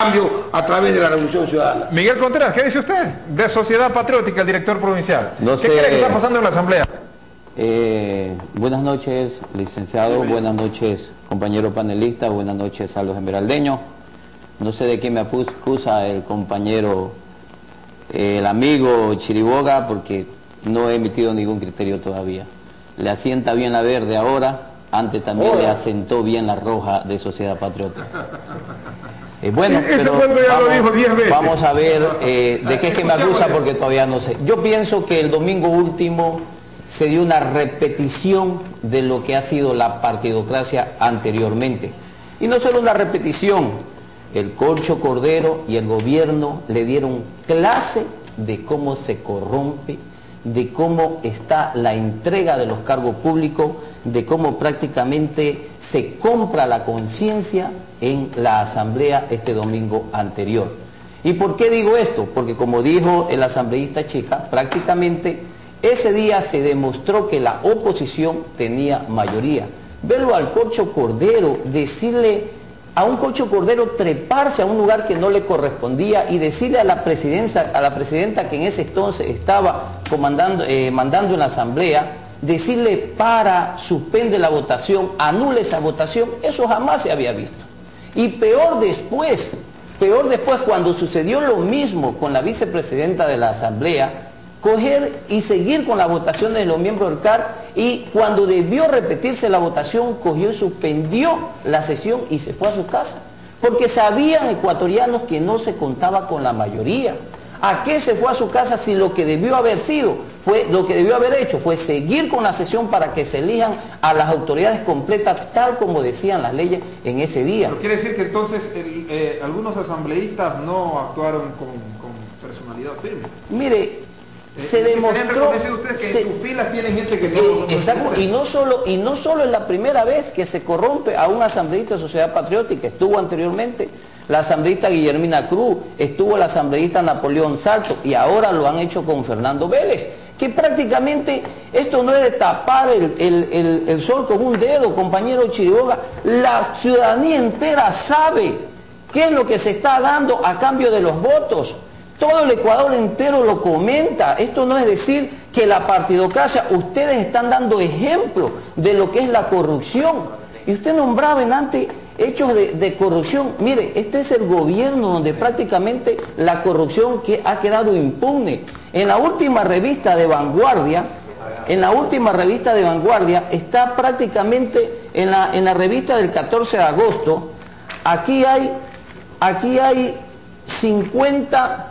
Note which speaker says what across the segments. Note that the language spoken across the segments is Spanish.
Speaker 1: cambio a través de la Revolución Ciudadana.
Speaker 2: Miguel Contreras, ¿qué dice usted de Sociedad Patriótica, el director provincial?
Speaker 3: No
Speaker 2: ¿Qué
Speaker 3: sé,
Speaker 2: cree que está pasando en la Asamblea?
Speaker 3: Buenas noches, licenciado, buenas noches, compañero panelista, buenas noches a los esmeraldeños. No sé de qué me acusa el compañero, el amigo Chiriboga, porque no he emitido ningún criterio todavía. Le asienta bien la verde ahora, antes también le asentó bien la roja de Sociedad Patriótica. Bueno, pero vamos a ver de qué es que me acusa, porque todavía no sé. Yo pienso que el domingo último se dio una repetición de lo que ha sido la partidocracia anteriormente. Y no solo una repetición, el Corcho Cordero y el gobierno le dieron clase de cómo se corrompe, de cómo está la entrega de los cargos públicos, de cómo prácticamente se compra la conciencia en la asamblea este domingo anterior. ¿Y por qué digo esto? Porque como dijo el asambleísta Chica, prácticamente ese día se demostró que la oposición tenía mayoría. Verlo al Corcho Cordero, decirle a un Corcho Cordero treparse a un lugar que no le correspondía y decirle a la presidenta que en ese entonces estaba mandando en la asamblea, decirle suspende la votación, anule esa votación, eso jamás se había visto. Y peor después cuando sucedió lo mismo con la vicepresidenta de la asamblea, coger y seguir con las votaciones de los miembros del CAR, y cuando debió repetirse la votación, cogió y suspendió la sesión y se fue a su casa, porque sabían ecuatorianos que no se contaba con la mayoría. ¿A qué se fue a su casa si lo que debió haber hecho fue seguir con la sesión para que se elijan a las autoridades completas, tal como decían las leyes en ese día?
Speaker 2: Pero quiere decir que entonces algunos asambleístas no actuaron con personalidad firme.
Speaker 3: Mire, se demostró
Speaker 2: ustedes que en sus filas tienen gente que no
Speaker 3: exacto, y no solo es la primera vez que se corrompe a un asambleísta de Sociedad Patriótica. Estuvo anteriormente la asambleísta Guillermina Cruz, estuvo la asambleísta Napoleón Salto, y ahora lo han hecho con Fernando Vélez, que prácticamente esto no es de tapar el sol con un dedo, compañero Chiriboga. La ciudadanía entera sabe qué es lo que se está dando a cambio de los votos. Todo el Ecuador entero lo comenta. Esto no es decir que la partidocracia, ustedes están dando ejemplo de lo que es la corrupción. Y usted nombraba en antes hechos de corrupción. Mire, este es el gobierno donde prácticamente la corrupción que ha quedado impune. En la última revista de Vanguardia, está prácticamente en la revista del 14 de agosto, aquí hay 50...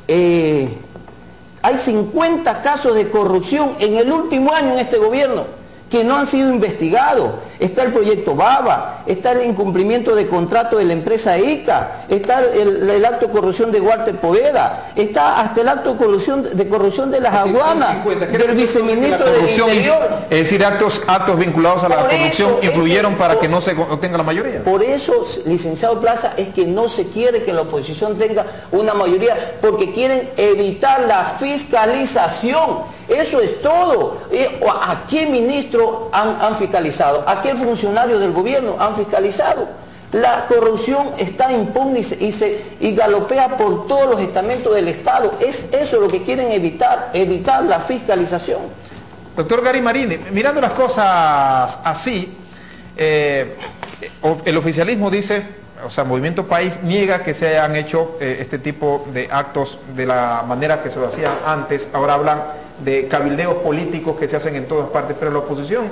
Speaker 3: hay 50 casos de corrupción en el último año en este gobierno que no han sido investigados. Está el proyecto Baba, está el incumplimiento de contrato de la empresa ICA, está el acto de corrupción de Walter Poveda, está hasta el acto de corrupción de las aduanas, del viceministro del Interior.
Speaker 2: Es decir, actos vinculados a la corrupción influyeron para que no se obtenga la mayoría.
Speaker 3: Por eso, licenciado Plaza, es que no se quiere que la oposición tenga una mayoría, porque quieren evitar la fiscalización. Eso es todo. ¿A qué ministro han fiscalizado? ¿A qué funcionario del gobierno han fiscalizado? La corrupción está impune y galopea por todos los estamentos del Estado. Es eso lo que quieren evitar la fiscalización.
Speaker 2: Doctor Gary Marini, mirando las cosas así, el oficialismo dice, o sea, Movimiento País niega que se hayan hecho este tipo de actos de la manera que se lo hacían antes. Ahora hablan de cabildeos políticos que se hacen en todas partes, pero la oposición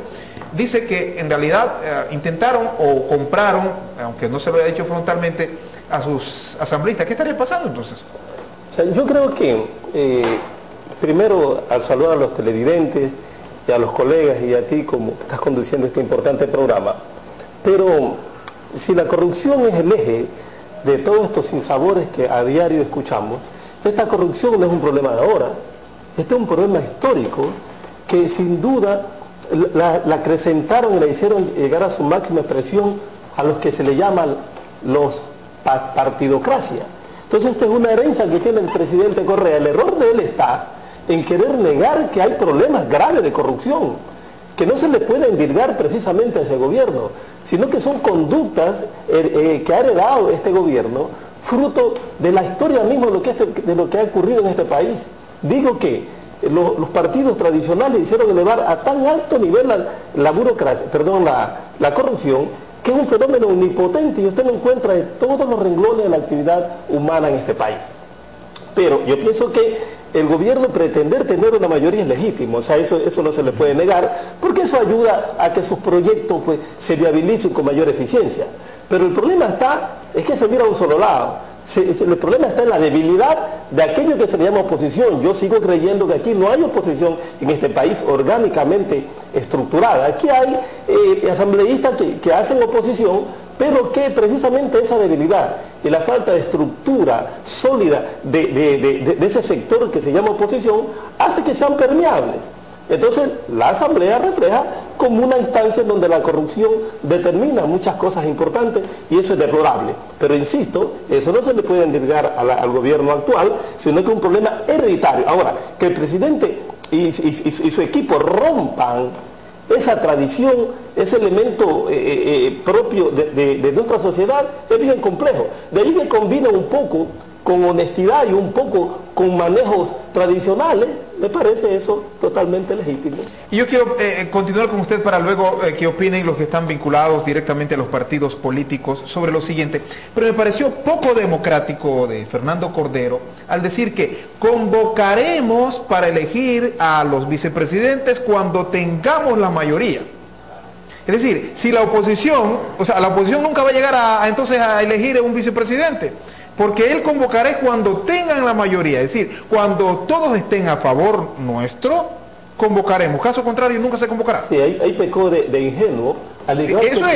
Speaker 2: dice que en realidad intentaron o compraron, aunque no se lo haya dicho frontalmente, a sus asambleístas. ¿Qué estaría pasando entonces?
Speaker 4: O sea, yo creo que primero, al saludar a los televidentes y a los colegas y a ti como estás conduciendo este importante programa, pero si la corrupción es el eje de todos estos sinsabores que a diario escuchamos, esta corrupción no es un problema de ahora. Este es un problema histórico que sin duda la acrecentaron y la hicieron llegar a su máxima expresión a los que se le llaman los partidocracia. Entonces esta es una herencia que tiene el presidente Correa. El error de él está en querer negar que hay problemas graves de corrupción, que no se le puede envirgar precisamente a ese gobierno, sino que son conductas que ha heredado este gobierno, fruto de la historia misma de lo que ha ocurrido en este país. Digo que los partidos tradicionales hicieron elevar a tan alto nivel la burocracia, perdón, la corrupción, que es un fenómeno omnipotente y usted lo encuentra en todos los renglones de la actividad humana en este país. Pero yo pienso que el gobierno pretender tener una mayoría es legítimo, o sea, eso no se le puede negar, porque eso ayuda a que sus proyectos pues, se viabilicen con mayor eficiencia. Pero el problema es que se mira a un solo lado. El problema está en la debilidad de aquello que se le llama oposición. Yo sigo creyendo que aquí no hay oposición en este país orgánicamente estructurada. Aquí hay asambleístas que hacen oposición, pero que precisamente esa debilidad y la falta de estructura sólida de ese sector que se llama oposición hace que sean permeables. Entonces la asamblea refleja como una instancia en donde la corrupción determina muchas cosas importantes y eso es deplorable. Pero insisto, eso no se le puede endilgar al gobierno actual, sino que es un problema hereditario. Ahora, que el presidente y su equipo rompan esa tradición, ese elemento propio de nuestra sociedad es bien complejo. De ahí que combina un poco con honestidad y un poco con manejos tradicionales, me parece eso totalmente legítimo.
Speaker 2: Y yo quiero continuar con usted para luego que opinen los que están vinculados directamente a los partidos políticos sobre lo siguiente. Pero me pareció poco democrático de Fernando Cordero al decir que convocaremos para elegir a los vicepresidentes cuando tengamos la mayoría. Es decir, si la oposición, o sea, la oposición nunca va a llegar entonces a elegir un vicepresidente, porque él convocará cuando tengan la mayoría, es decir, cuando todos estén a favor nuestro, convocaremos. Caso contrario, nunca se convocará.
Speaker 4: Sí, ahí pecó de ingenuo.
Speaker 2: Eso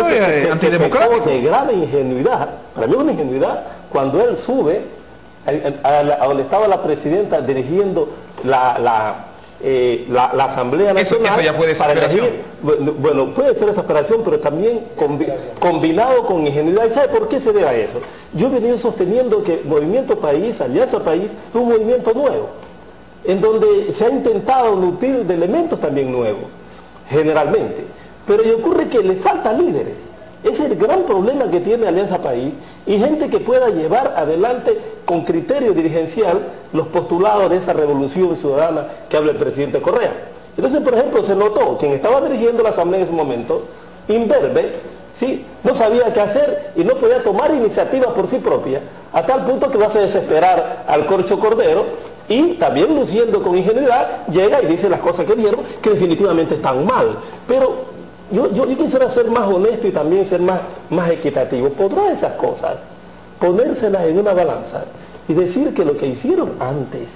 Speaker 2: es antidemocrático.
Speaker 4: De grave ingenuidad, para mí es una ingenuidad, cuando él sube a donde estaba la presidenta dirigiendo la Asamblea Nacional.
Speaker 2: Eso ya puede ser
Speaker 4: elegir, bueno, puede ser exasperación, pero también combinado con ingenuidad. ¿Y sabe por qué se debe a eso? Yo he venido sosteniendo que Movimiento País, Alianza País, es un movimiento nuevo, en donde se ha intentado nutrir de elementos también nuevos, generalmente. Pero y ocurre que le faltan líderes. Ese es el gran problema que tiene Alianza País y gente que pueda llevar adelante con criterio dirigencial los postulados de esa revolución ciudadana que habla el presidente Correa. Entonces, por ejemplo, se notó quien estaba dirigiendo la asamblea en ese momento, imberbe, ¿sí? No sabía qué hacer y no podía tomar iniciativas por sí propia, a tal punto que lo hace desesperar al Corcho Cordero y también luciendo con ingenuidad, llega y dice las cosas que dieron, que definitivamente están mal. Pero yo quisiera ser más honesto y también ser más equitativo. ¿Podrá esas cosas ponérselas en una balanza y decir que lo que hicieron antes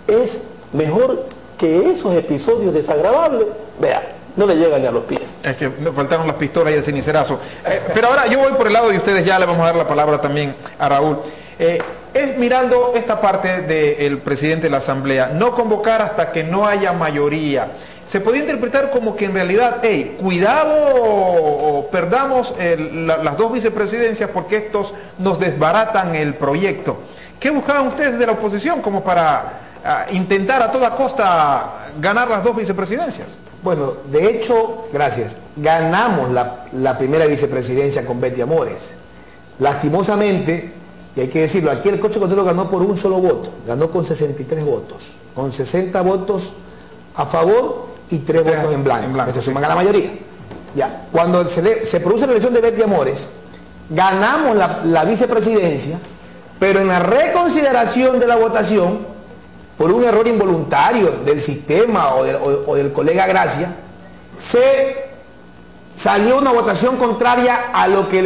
Speaker 4: es mejor que esos episodios desagradables? Vea, no le llegan ni a los pies.
Speaker 2: Es que me faltaron las pistolas y el cenicerazo. Pero ahora yo voy por el lado de ustedes, ya le vamos a dar la palabra también a Raúl. Es mirando esta parte del presidente de la Asamblea, no convocar hasta que no haya mayoría. Se puede interpretar como que en realidad, hey, cuidado o perdamos las dos vicepresidencias porque estos nos desbaratan el proyecto. ¿Qué buscaban ustedes de la oposición como para intentar a toda costa ganar las dos vicepresidencias?
Speaker 1: Bueno, de hecho, gracias, ganamos la primera vicepresidencia con Betty Amores. Lastimosamente, y hay que decirlo, aquí el Corcho Cordero ganó por un solo voto, ganó con 63 votos, con 60 votos a favor y 3 votos en blanco, que se suman a la mayoría. Ya, cuando se produce la elección de Betty Amores, ganamos la vicepresidencia, pero en la reconsideración de la votación, por un error involuntario del sistema o del colega Gracia, se salió una votación contraria a lo que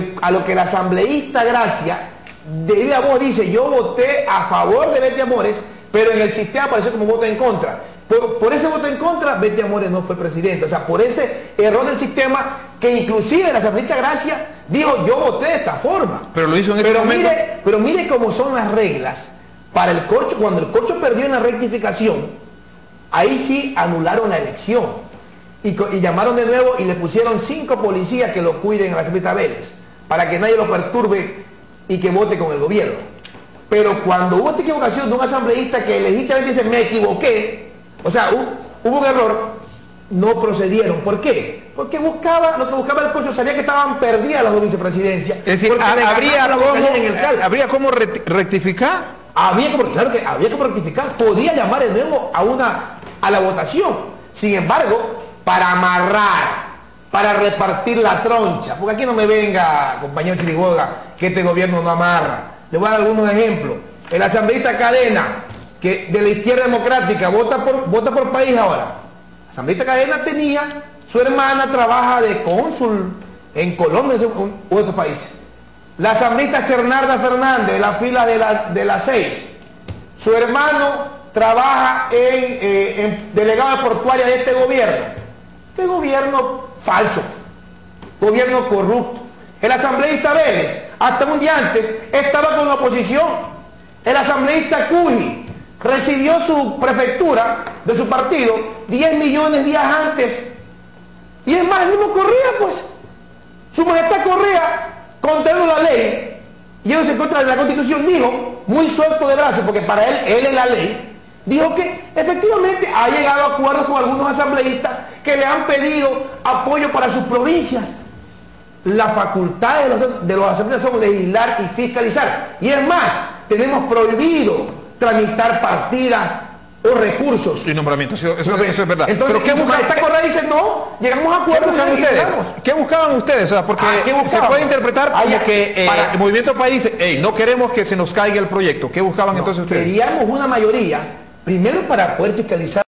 Speaker 1: el asambleísta Gracia de viva voz dice: yo voté a favor de Betty Amores, pero en el sistema apareció como voto en contra. Por ese voto en contra, Betty Amores no fue presidenta. O sea, por ese error del sistema, que inclusive la asambleísta Gracia dijo: yo voté de esta forma.
Speaker 2: Pero lo hizo en ese momento.
Speaker 1: Pero mire cómo son las reglas. Para el Corcho, cuando el Corcho perdió en la rectificación, ahí sí anularon la elección. Y llamaron de nuevo y le pusieron 5 policías que lo cuiden a la asambleísta Vélez, para que nadie lo perturbe y que vote con el gobierno. Pero cuando hubo esta equivocación de un asambleísta que legítimamente dice: me equivoqué, o sea, hubo un error, no procedieron. ¿Por qué? Porque lo que buscaba el Cocho, sabía que estaban perdidas las dos vicepresidencias.
Speaker 2: Es decir, ¿habría cómo rectificar?
Speaker 1: Claro que había que rectificar. Podía llamar de nuevo a la votación. Sin embargo, para amarrar, para repartir la troncha, porque aquí no me venga, compañero Chiriboga, que este gobierno no amarra. Le voy a dar algunos ejemplos. El asambleísta Cadena, que de la izquierda democrática vota por país ahora. El asambleísta Cadena su hermana trabaja de cónsul en Colombia u otros países. La asambleísta Chernarda Fernández, de la fila de las 6. Su hermano trabaja en delegada portuaria de este gobierno. Este gobierno falso, gobierno corrupto. El asambleísta Vélez, hasta un día antes, estaba con la oposición. El asambleísta Cuji recibió su prefectura de su partido 10 millones días antes. Y es más, el mismo Correa, pues, su majestad Correa, contrario a la ley, yéndose en contra de la Constitución, dijo, muy suelto de brazos, porque para él es la ley, dijo que efectivamente ha llegado a acuerdos con algunos asambleístas que le han pedido apoyo para sus provincias. Las facultades de los asambleístas son legislar y fiscalizar. Y es más, tenemos prohibido tramitar partidas o recursos.
Speaker 2: Y nombramientos, eso es verdad.
Speaker 1: Entonces,
Speaker 2: ¿pero qué
Speaker 1: esta Correa dice, no, llegamos a acuerdos.
Speaker 2: ¿Qué buscaban ustedes? O sea, porque se puede interpretar como que el Movimiento País dice, hey, no queremos que se nos caiga el proyecto. ¿Qué buscaban entonces ustedes?
Speaker 1: Queríamos una mayoría, primero para poder fiscalizar